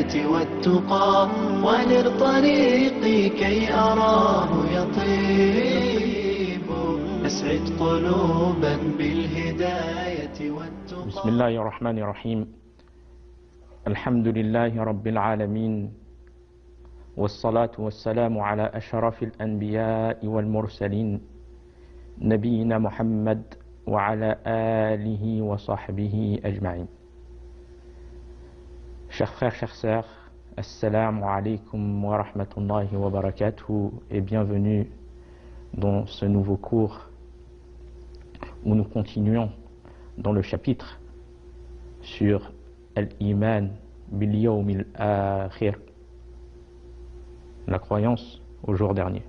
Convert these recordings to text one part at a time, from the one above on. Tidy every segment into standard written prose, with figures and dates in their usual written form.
الهداية والتقى ونر طريقي كي أراه يطيب أسعد قلوبا بالهداية والتقى. بسم الله الرحمن الرحيم. الحمد لله رب العالمين، والصلاة والسلام على أشرف الأنبياء والمرسلين نبينا محمد وعلى آله وصحبه أجمعين. Chers frères, chères sœurs, assalamu alaikum wa rahmatullahi wa barakatuh et bienvenue dans ce nouveau cours où nous continuons dans le chapitre sur Al-Iman bil Yawm al-Akhir, la croyance au jour dernier.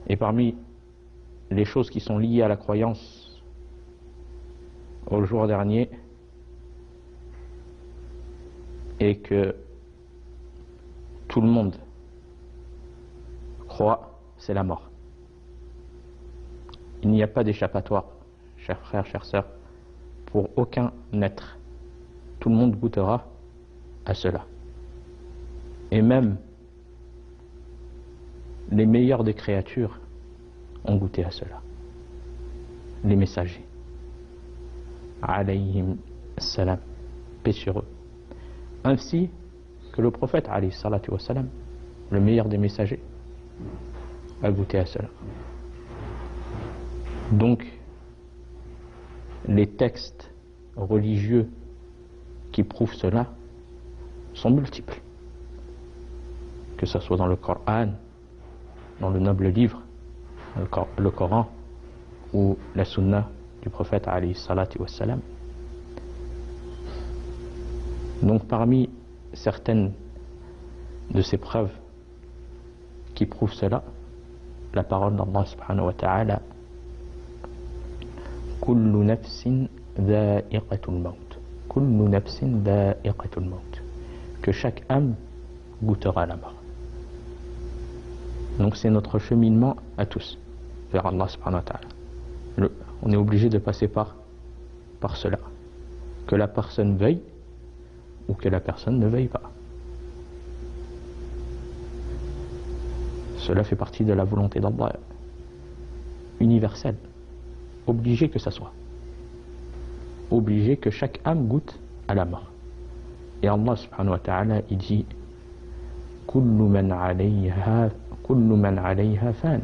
Et parmi les choses qui sont liées à la croyance au jour dernier et que tout le monde croit, c'est la mort. Il n'y a pas d'échappatoire, chers frères, chères sœurs, pour aucun être. Tout le monde goûtera à cela. Et même les meilleurs des créatures ont goûté à cela. Les messagers, alayhim salam, paix sur eux. Ainsi que le prophète, alayhi salatu wa salam, le meilleur des messagers, a goûté à cela. Donc, les textes religieux qui prouvent cela sont multiples. Que ce soit dans le Coran, dans le noble livre, le Coran, ou la Sunna du prophète, alayhi salatu wa salam. Donc parmi certaines de ces preuves qui prouvent cela, la parole d'Allah subhanahu wa ta'ala, kullu nafsin dha'iqatul maut, kullu nafsin dha'iqatul maut, que chaque âme goûtera la mort. Donc c'est notre cheminement à tous vers Allah subhanahu wa ta'ala. On est obligé de passer par cela, que la personne veuille ou que la personne ne veuille pas. Cela fait partie de la volonté d'Allah universelle, obligé que ça soit, obligé que chaque âme goûte à la mort. Et Allah subhanahu wa ta'ala il dit kullu man alayha fan,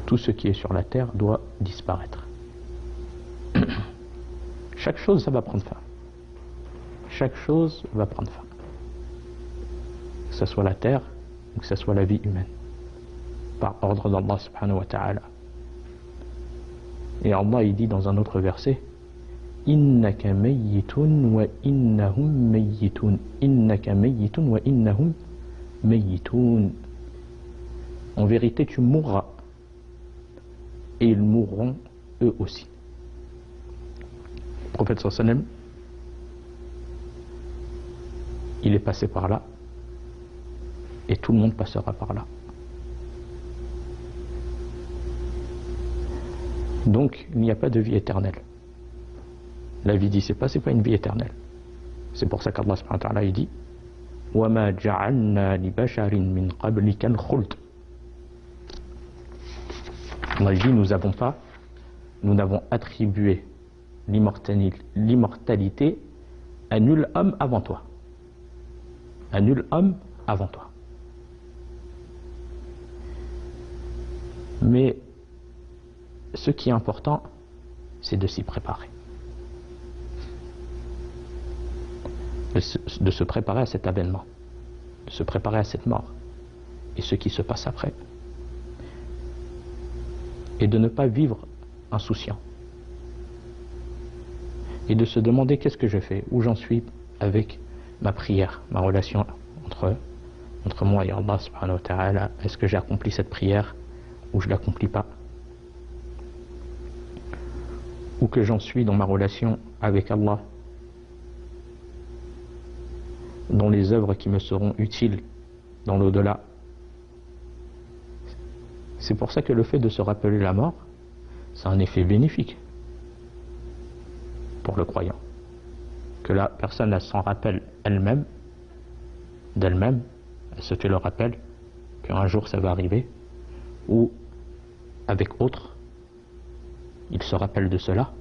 tout ce qui est sur la terre doit disparaître. Chaque chose ça va prendre fin. Chaque chose va prendre fin. Que ce soit la terre ou que ce soit la vie humaine. Par ordre d'Allah subhanahu wa ta'ala. Et Allah il dit dans un autre verset, innaka mayyitun wa innahum mayyitun. Innaka mayyitun wa innahum mayyitun. En vérité tu mourras et ils mourront eux aussi. Le prophète sallallahu alayhi wa sallam, il est passé par là et tout le monde passera par là. Donc il n'y a pas de vie éternelle. La vie d'ici c'est pas une vie éternelle. C'est pour ça qu'Allah subhanahu wa ta'ala il dit وَمَا جَعَلْنَا لِبَشَرٍ مِّن قَبْلِكَ الْخُلْدَ. Allah dit nous n'avons attribué l'immortalité à nul homme avant toi. À nul homme avant toi. Mais ce qui est important, c'est de s'y préparer. De se préparer à cet avènement, de se préparer à cette mort et ce qui se passe après. Et de ne pas vivre insouciant. Et de se demander qu'est-ce que je fais, où j'en suis avec ma prière, ma relation entre moi et Allah subhanahu wa ta'ala. Est-ce que j'ai accompli cette prière ou je ne l'accomplis pas? Où que j'en suis dans ma relation avec Allah, dans les œuvres qui me seront utiles dans l'au-delà. C'est pour ça que le fait de se rappeler la mort, c'est un effet bénéfique pour le croyant. que la personne elle s'en rappelle elle-même, d'elle-même, elle se fait le rappel qu'un jour ça va arriver, ou avec autres, il se rappelle de cela,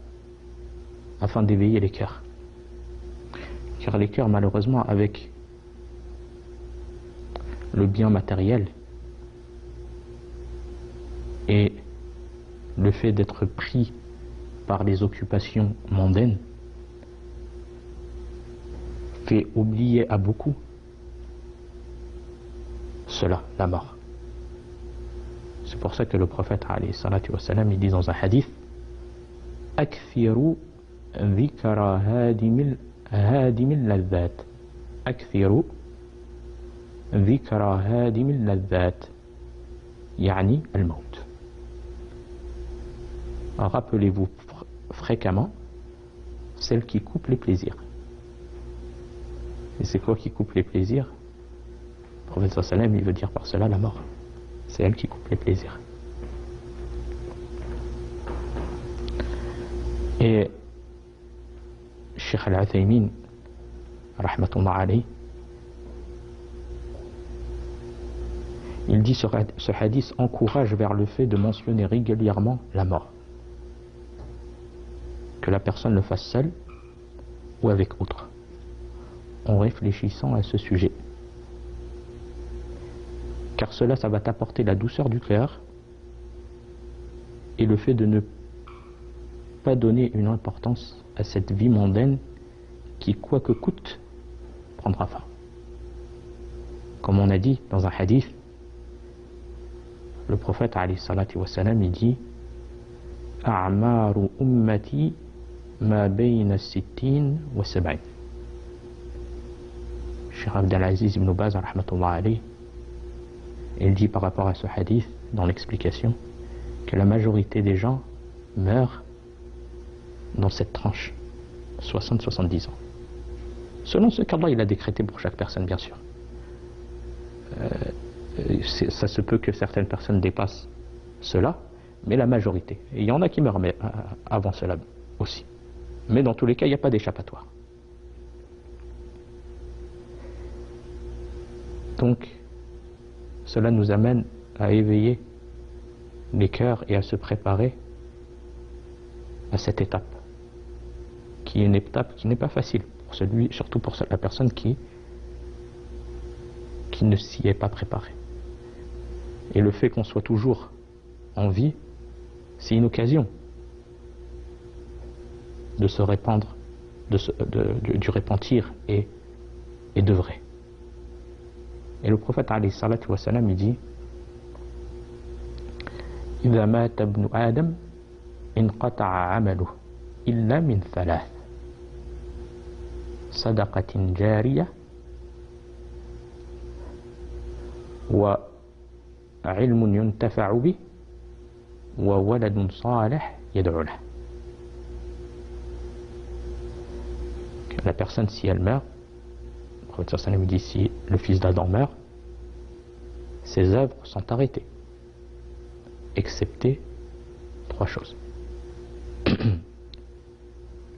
afin d'éveiller les cœurs. Car les cœurs, malheureusement, avec le bien matériel et le fait d'être pris par les occupations mondaines, fait oublier à beaucoup cela, la mort. C'est pour ça que le prophète alayhi salatu wassalam, il dit dans un hadith: Akthiru dhikra hadimil ladhat. Akthiru dhikra hadimil ladhat. Yani al-maut. Rappelez-vous fréquemment celle qui coupe les plaisirs. Et c'est quoi qui coupe les plaisirs? Le prophète sallam, il veut dire par cela la mort. C'est elle qui coupe les plaisirs. Et Cheikh Al-Uthaymin, rahmatullah alayhi, il dit ce hadith encourage vers le fait de mentionner régulièrement la mort. Que la personne le fasse seule ou avec autre, en réfléchissant à ce sujet. Car cela, ça va t'apporter la douceur du cœur et le fait de ne pas donner une importance à cette vie mondaine qui, quoi que coûte, prendra fin. Comme on a dit dans un hadith, le prophète alayhi salatu wassalam, il dit: A'maru ummati ma bayna sittin wa sab'in. Cheikh Abdelaziz ibn Baz, rahmatullah alayhi, il dit par rapport à ce hadith, dans l'explication, que la majorité des gens meurent dans cette tranche, 60-70 ans. Selon ce qu'Allah il a décrété pour chaque personne, bien sûr. Ça se peut que certaines personnes dépassent cela, mais la majorité. Et il y en a qui meurent avant cela aussi. Mais dans tous les cas, il n'y a pas d'échappatoire. Donc, cela nous amène à éveiller les cœurs et à se préparer à cette étape, qui est une étape qui n'est pas facile, pour celui, surtout pour la personne qui ne s'y est pas préparée. Et le fait qu'on soit toujours en vie, c'est une occasion de se répandre, du repentir et d'œuvrer. Et le prophète alayhi salatu wa salam, il dit: إذا مات ابن آدم انقطع عمله إلا من ثلاث صدقة جارية وعلم ينتفع به وولد صالح يدعو له. La personne, si elle meurt, le prophète sallam dit: si le fils d'Adam meurt, ses œuvres sont arrêtées, excepté trois choses.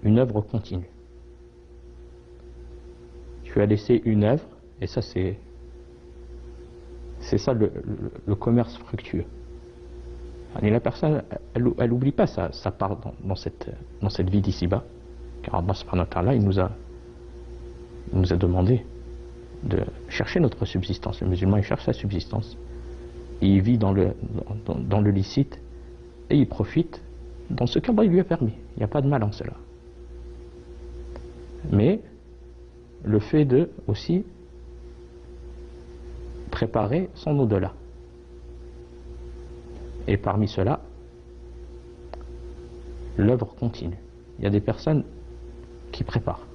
Une œuvre continue. Tu as laissé une œuvre, et ça c'est ça le commerce fructueux. Et la personne, elle n'oublie pas sa part dans cette vie d'ici-bas, car Allah subhanahu wa ta'ala, il nous a demandé de chercher notre subsistance. Le musulman, il cherche sa subsistance, et il vit dans le licite, et il profite dans ce qu'Allah lui a permis. Il n'y a pas de mal en cela. Mais le fait de aussi préparer son au-delà. Et parmi cela, l'œuvre continue. Il y a des personnes qui préparent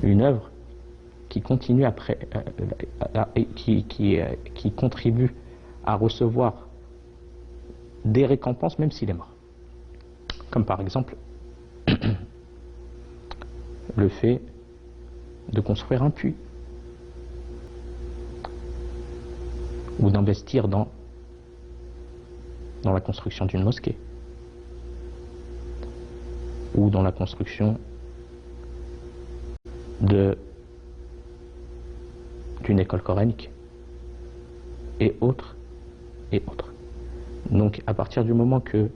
une œuvre qui continue après, qui contribue à recevoir des récompenses même s'il est mort. Comme par exemple le fait de construire un puits ou d'investir dans la construction d'une mosquée ou dans la construction d'une école coranique, et autres, et autres. Donc à partir du moment que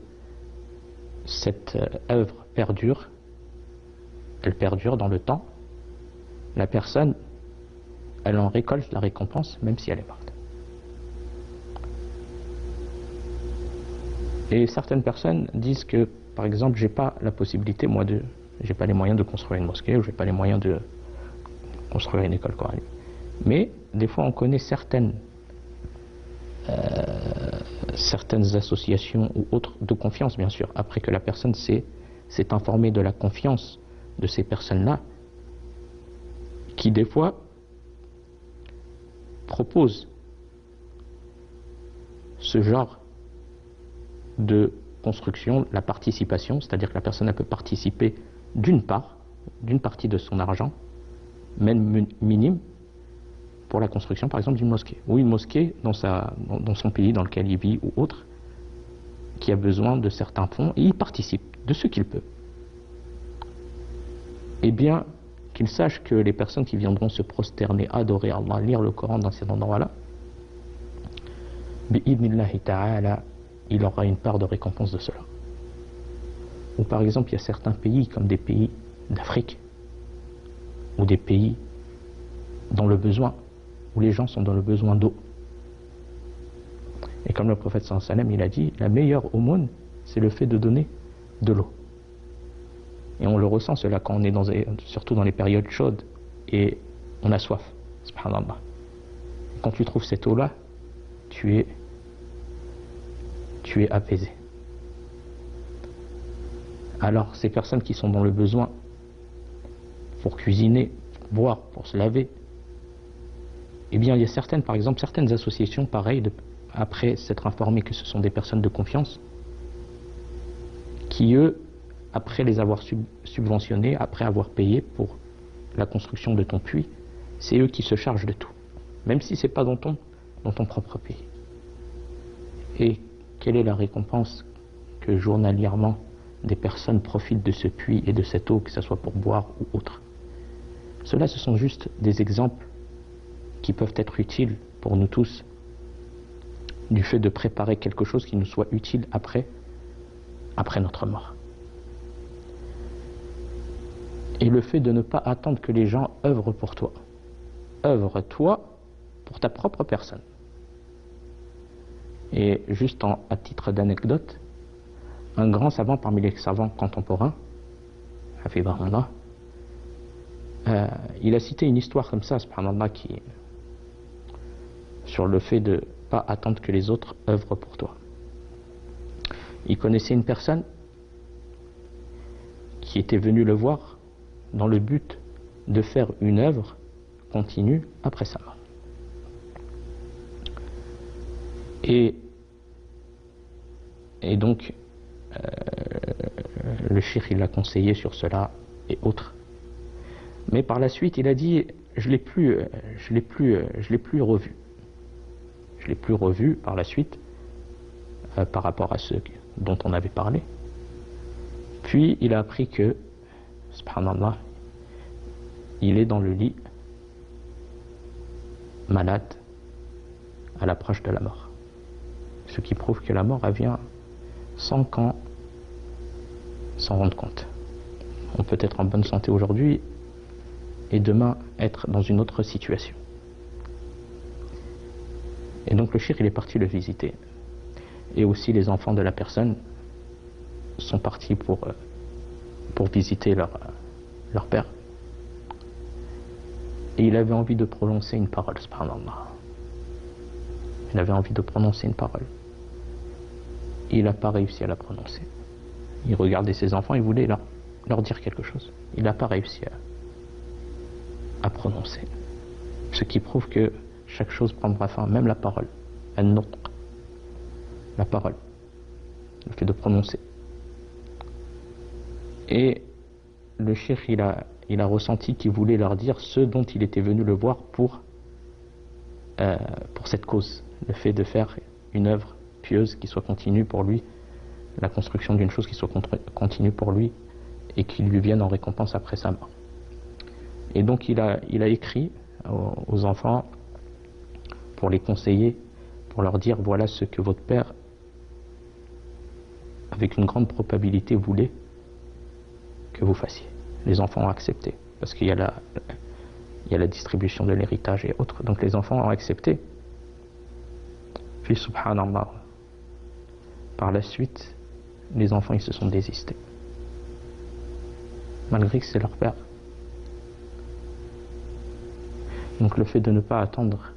cette œuvre perdure, elle perdure dans le temps, la personne, elle en récolte la récompense même si elle est morte. Et certaines personnes disent que, par exemple, j'ai pas la possibilité, j'ai pas les moyens de construire une mosquée, ou j'ai pas les moyens de construire une école coranique. Mais des fois on connaît certaines associations ou autres de confiance, bien sûr, après que la personne s'est informée de la confiance de ces personnes-là, qui des fois proposent ce genre de construction, la participation, c'est-à-dire que la personne elle peut participer d'une partie de son argent, même minime, pour la construction par exemple d'une mosquée, ou une mosquée dans son pays dans lequel il vit ou autre, qui a besoin de certains fonds, et il participe de ce qu'il peut. Eh bien, qu'il sache que les personnes qui viendront se prosterner, adorer Allah, lire le Coran dans cet endroit-là, bi'idnillahi ta'ala, il aura une part de récompense de cela. Ou par exemple, il y a certains pays, comme des pays d'Afrique, ou des pays dans le besoin, où les gens sont dans le besoin d'eau. Et comme le prophète sallallahu alayhi wa sallam, il a dit, la meilleure aumône, c'est le fait de donner de l'eau. Et on le ressent cela quand on est surtout dans les périodes chaudes et on a soif. Subhanallah. Quand tu trouves cette eau-là, tu es apaisé. Alors ces personnes qui sont dans le besoin pour cuisiner, pour boire, pour se laver, eh bien il y a par exemple certaines associations pareilles, après s'être informées que ce sont des personnes de confiance, qui eux, après les avoir subventionnés, après avoir payé pour la construction de ton puits, c'est eux qui se chargent de tout, même si c'est pas dans ton propre pays. Et quelle est la récompense que journalièrement des personnes profitent de ce puits et de cette eau, que ce soit pour boire ou autre? Cela, ce sont juste des exemples qui peuvent être utiles pour nous tous, du fait de préparer quelque chose qui nous soit utile après notre mort. Et le fait de ne pas attendre que les gens œuvrent pour toi. Œuvre-toi pour ta propre personne. Et juste à titre d'anecdote, un grand savant parmi les savants contemporains, hafidhahullah, il a cité une histoire comme ça, subhanallah, sur le fait de ne pas attendre que les autres œuvrent pour toi. Il connaissait une personne qui était venue le voir dans le but de faire une œuvre continue après sa mort. Et donc, le cheikh il l'a conseillé sur cela et autres. Mais par la suite, il a dit, je l'ai plus revu. Je l'ai plus revu par la suite, par rapport à ce dont on avait parlé. Puis, il a appris que, subhanallah, il est dans le lit, malade, à l'approche de la mort. Ce qui prouve que la mort, elle vient sans qu'on s'en rende compte. On peut être en bonne santé aujourd'hui et demain être dans une autre situation. Et donc le cheikh il est parti le visiter. Et aussi les enfants de la personne sont partis pour visiter leur père. Et il avait envie de prononcer une parole, subhanallah. Il avait envie de prononcer une parole. Il n'a pas réussi à la prononcer. Il regardait ses enfants, il voulait leur dire quelque chose. Il n'a pas réussi à prononcer. Ce qui prouve que chaque chose prendra fin, même la parole. An-nutq, la parole, le fait de prononcer. Et le cheikh, il a ressenti qu'il voulait leur dire ce dont il était venu le voir pour cette cause, le fait de faire une œuvre pieuse qui soit continue pour lui, la construction d'une chose qui soit continue pour lui et qui lui viennent en récompense après sa mort. Et donc il a écrit aux enfants pour les conseiller, pour leur dire voilà ce que votre père, avec une grande probabilité, voulait que vous fassiez. Les enfants ont accepté, parce qu'il y a la distribution de l'héritage et autres. Donc les enfants ont accepté. Puis subhanallah, par la suite, les enfants ils se sont désistés. Malgré que c'est leur père. Donc le fait de ne pas attendre,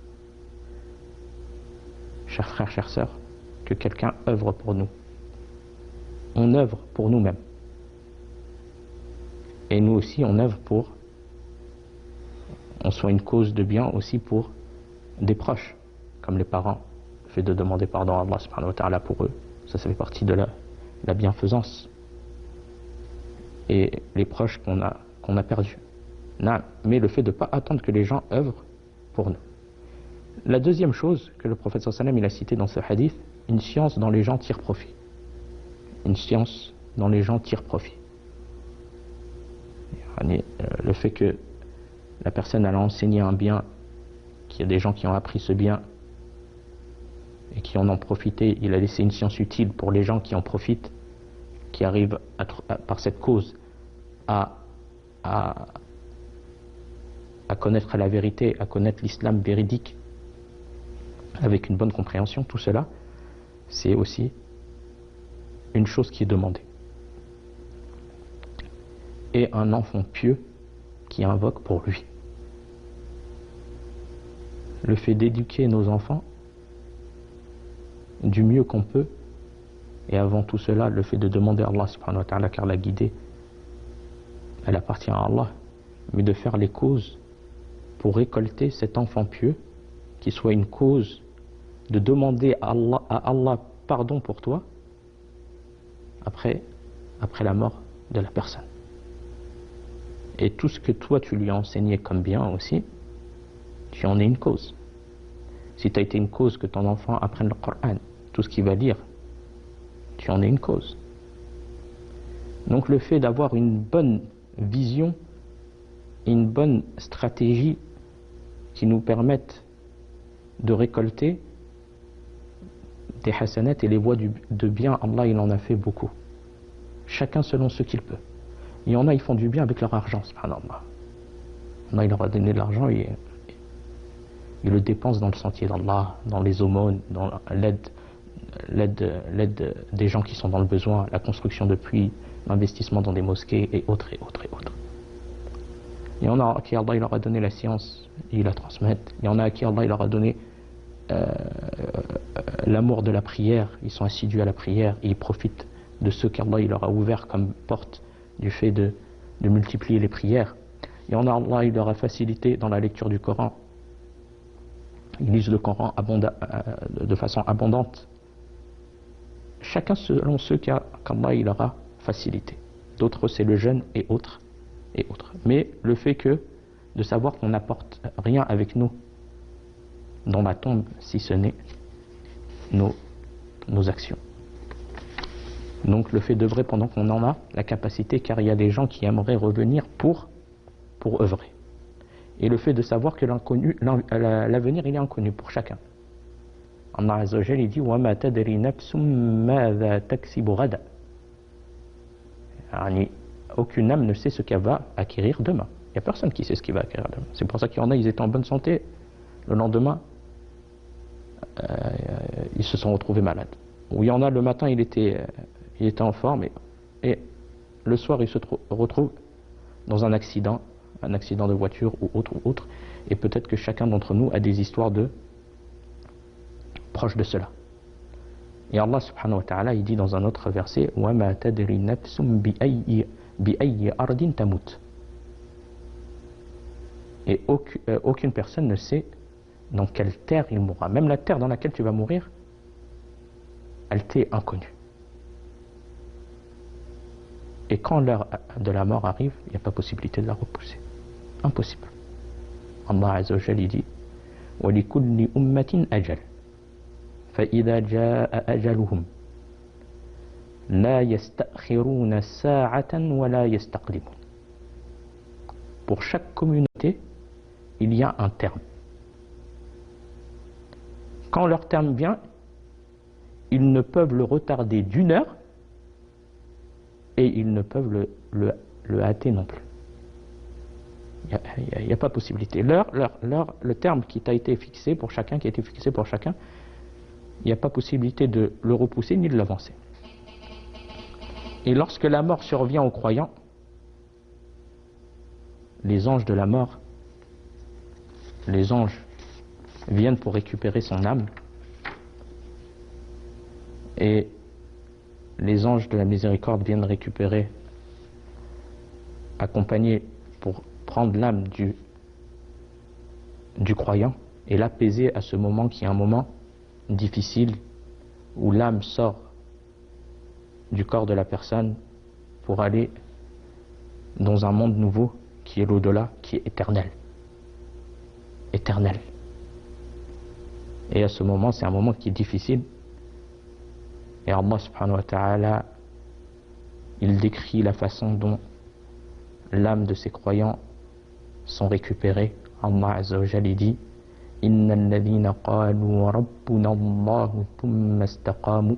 chers frères, chères sœurs, que quelqu'un œuvre pour nous. On œuvre pour nous-mêmes. Et nous aussi, on œuvre pour, on soit une cause de bien aussi pour des proches, comme les parents. Le fait de demander pardon à Allah subhanahu wa ta'ala pour eux, ça fait partie de la bienfaisance. Et les proches qu'on a perdus. Non, mais le fait de ne pas attendre que les gens œuvrent pour nous. La deuxième chose que le prophète sallallahu alayhi wa sallam il a cité dans ce hadith, une science dont les gens tirent profit. Une science dont les gens tirent profit. Le fait que la personne elle a enseigné un bien, qu'il y a des gens qui ont appris ce bien et qui en ont profité, il a laissé une science utile pour les gens qui en profitent, qui arrivent par cette cause à connaître la vérité, à connaître l'islam véridique avec une bonne compréhension. Tout cela, c'est aussi une chose qui est demandée. Et un enfant pieux qui invoque pour lui. Le fait d'éduquer nos enfants du mieux qu'on peut, et avant tout cela, le fait de demander à Allah subhanahu wa ta'ala, car la guidée, elle appartient à Allah, mais de faire les causes pour récolter cet enfant pieux, qui soit une cause de demander à Allah pardon pour toi, après la mort de la personne. Et tout ce que toi tu lui as enseigné comme bien aussi, tu en es une cause. Si tu as été une cause que ton enfant apprenne le Coran, tout ce qu'il va lire, tu en es une cause. Donc le fait d'avoir une bonne vision, une bonne stratégie qui nous permettent de récolter des hasanats et les voies de bien, Allah il en a fait beaucoup. Chacun selon ce qu'il peut. Il y en a, ils font du bien avec leur argent, subhanallah. Il y en a, il leur a donné de l'argent et ils le dépensent dans le sentier d'Allah, dans les aumônes, dans l'aide des gens qui sont dans le besoin, la construction de puits, l'investissement dans des mosquées et autres et autres et autres. Il y en a à qui Allah il leur a donné la science et ils la transmettent. Il y en a à qui Allah il leur a donné l'amour de la prière, ils sont assidus à la prière et ils profitent de ce qu'Allah il leur a ouvert comme porte du fait de multiplier les prières. Il y en a Allah il leur a facilité dans la lecture du Coran. Ils lisent le Coran de façon abondante. Chacun selon ce qu'Allah il leur a facilité. D'autres c'est le jeûne et autres et autres. Mais le fait que de savoir qu'on n'apporte rien avec nous dans la tombe si ce n'est nos actions. Donc le fait d'œuvrer pendant qu'on en a la capacité, car il y a des gens qui aimeraient revenir pour œuvrer. Et le fait de savoir que l'avenir il est inconnu pour chacun. Allah Azza wa Jalla il dit وَمَا تَدْرِي نَفْسٌ مَاذَا تَكْسِبُ غَدًا. Aucune âme ne sait ce qu'elle va acquérir demain. Il n'y a personne qui sait ce qu'il va acquérir demain. C'est pour ça qu'il y en a, ils étaient en bonne santé. Le lendemain, ils se sont retrouvés malades. Ou il y en a, le matin, il était en forme et le soir, il se retrouve dans un accident de voiture ou autre. Et peut-être que chacun d'entre nous a des histoires proches de cela. Et Allah subhanahu wa ta'ala, il dit dans un autre verset وَمَا تَدْرِي نَفْسٌ بِأَيِّ أَرْضٍ تَمُوتُ. Et aucune personne ne sait dans quelle terre il mourra. Même la terre dans laquelle tu vas mourir, elle t'est inconnue. Et quand l'heure de la mort arrive, il n'y a pas possibilité de la repousser. Impossible. Allah Azza wa Jalla il dit وَلِكُلِّ أُمَّةٍ أَجَلٍ فَإِذَا جَاءَ أَجَلُهُمْ لا يستأخرون ساعة ولا يستقدمون. Pour chaque communauté, il y a un terme. Quand leur terme vient, ils ne peuvent le retarder d'1 heure et ils ne peuvent le hâter non plus. Il n'y a pas possibilité. Le terme qui a été fixé pour chacun, il n'y a pas possibilité de le repousser ni de l'avancer. Et lorsque la mort survient aux croyants, les anges de la mort, les anges viennent pour récupérer son âme, et les anges de la miséricorde viennent récupérer, accompagner pour prendre l'âme du croyant et l'apaiser à ce moment qui est un moment difficile où l'âme sort du corps de la personne pour aller dans un monde nouveau qui est l'au-delà, qui est éternel. Éternel. Et à ce moment, c'est un moment qui est difficile. Et Allah subhanahu wa ta'ala, il décrit la façon dont l'âme de ces croyants sont récupérées. Allah azza wa jalla dit: Innal ladhina qalu rabbuna Allah thumma istaqamu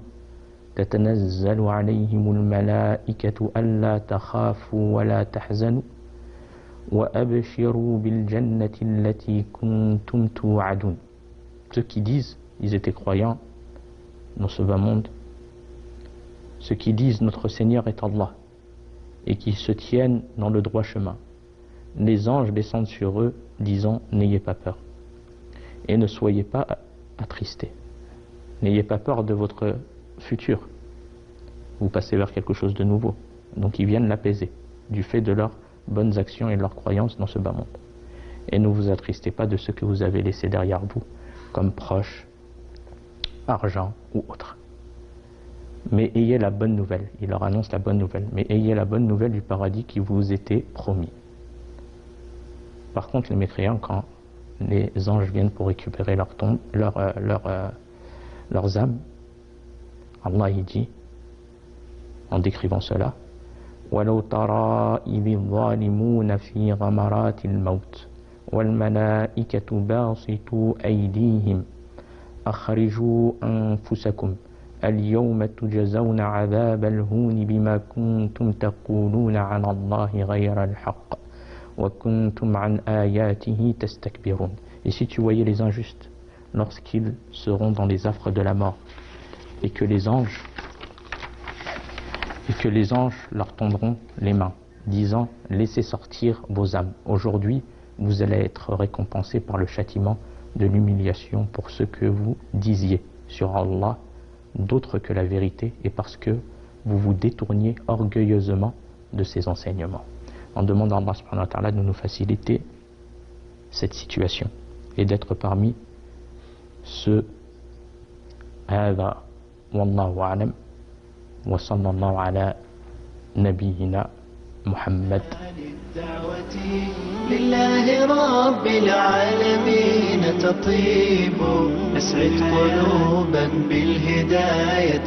tatanazzalu alayhimul malaikatu alla takhafu wa la tahzanu wa abshiru bil jannati allati kuntum tu'adun. Ceux qui disent, ils étaient croyants dans ce bas monde, ceux qui disent notre Seigneur est Allah et qui se tiennent dans le droit chemin, les anges descendent sur eux disant: n'ayez pas peur et ne soyez pas attristés, n'ayez pas peur de votre futur, vous passez vers quelque chose de nouveau. Donc ils viennent l'apaiser du fait de leurs bonnes actions et de leurs croyances dans ce bas monde. Et ne vous attristez pas de ce que vous avez laissé derrière vous comme proches, argent ou autre. Mais ayez la bonne nouvelle, il leur annonce la bonne nouvelle, mais ayez la bonne nouvelle du paradis qui vous était promis. Par contre, les mécréants, quand les anges viennent pour récupérer leurs âmes, Allah il dit, en décrivant cela: وَلَوْ تَرَى إِذِ الظَّالِمُونَ فِي غَمَرَاتِ الْمَوْتِ وَالْمَلَائِكَةُ بَاسِطُو أَيْدِيهِمْ أَخْرِجُوا أَنفُسَكُمْ الْيَوْمَ تُجْزَوْنَ عَذَابَ الْهُونِ بِمَا كُنْتُمْ تَقُولُونَ عَلَى اللَّهِ غَيْرَ الْحَقِّ وَكُنْتُمْ عَنْ آيَاتِهِ تَسْتَكْبِرُونَ. Et si tu voyais les injustes lorsqu'ils seront dans les affres de la mort et que les anges leur tendront les mains disant: laissez sortir vos âmes, aujourd'hui vous allez être récompensés par le châtiment de l'humiliation pour ce que vous disiez sur Allah d'autre que la vérité, et parce que vous vous détourniez orgueilleusement de ses enseignements. On demande à Allah subhanahu wa ta'ala de nous faciliter cette situation et d'être parmi ceux. هذا والله أعلم وصلى الله على نبينا محمد. لله رب العالمين تطيب، أسعد قلوبا بالهداية